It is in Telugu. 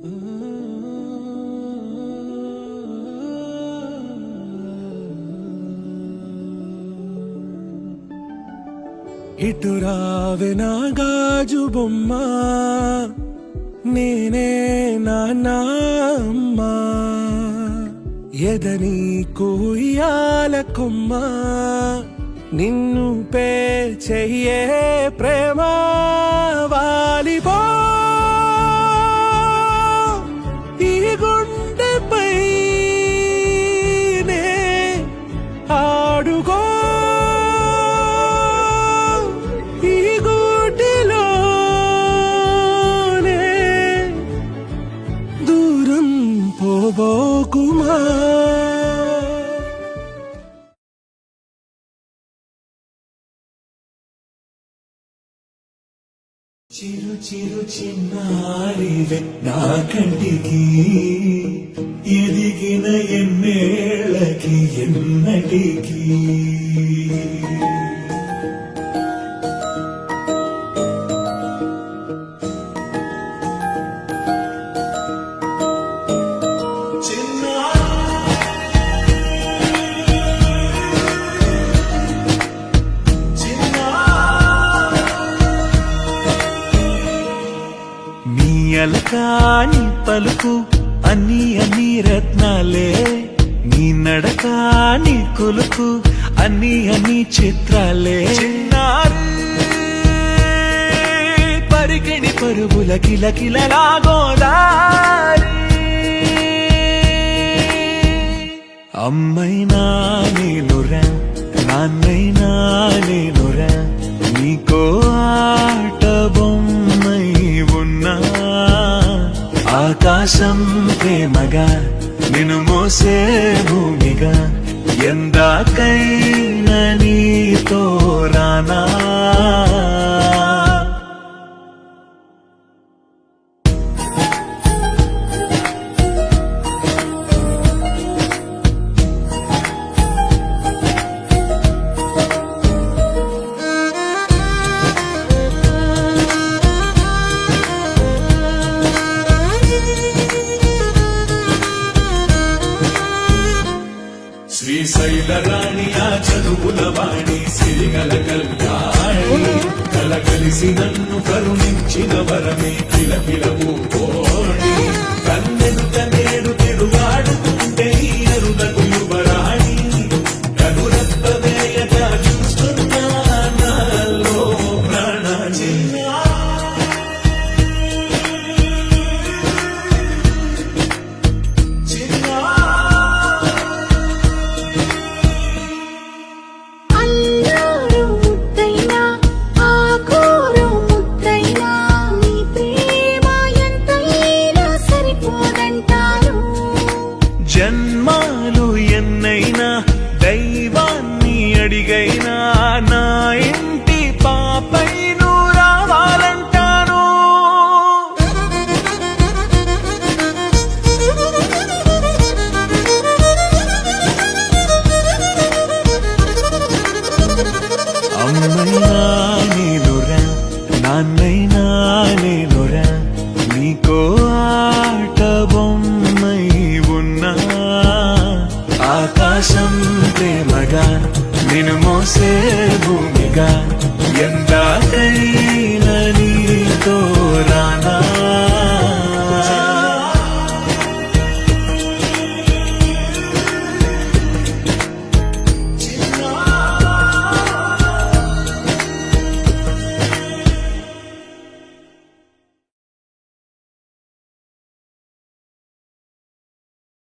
ఇటు రావే నా గాజు బొమ్మ, నేనే నాన్న అమ్మా, ఎదని కూయాల కొమ్మ, నిన్ను పే చెయ్యే ప్రేమ వాలిపో ఈ గుండెపై నే ఆడుకో ఈ గూటిలోనే దూరం పోబోకుమా. చిరు చిరు చిన్నారివే నా కంటికి, ఎదిగిన ఎన్నేళ్ళకి ఎన్నటికి. అలకాని పలుకు అన్ని అన్ని రత్నాలే, నీ నడకాని కొలుకు అన్ని అన్ని చిత్రాలే. పరికిణి పరుగుల కిలకిలలాగోదారి, అమ్మైనా నేనురా నాన్నైనా నేనురా, నీకో ఆట బొమ్మై ఉన్నా. ఆకాశం ప్రేమగా నిన్ను మోసే భూమిగా, ఎందాకైనా నీతో రానా. శ్రీశైల రాణి ఆ చదువుల వాణి, సిరిగల కళ్యాణి, కలగలిసి నన్ను కరుణించిన వరమే కిలకిలవు కోణి. కన్నెదుట నేడు తిరుగాడుతుంటే ఈ అరుదకు యువరాణి, కనురత్త వేయగా చూస్తున్నా నాలో ప్రాణాన్ని. జన్మాలు ఎన్నైనా దైవాన్ని అడిగైనా నా ఇంటి పాపై నువ్వు రావాలంటాను. అమ్మైనా నేనురా నాన్నైనా నేనురా, నీకో ఆట బొమ్మై ఉన్నా. ఆకాశం ప్రేమగా నిన్ను మోసే భూమిగా, ఎందాకై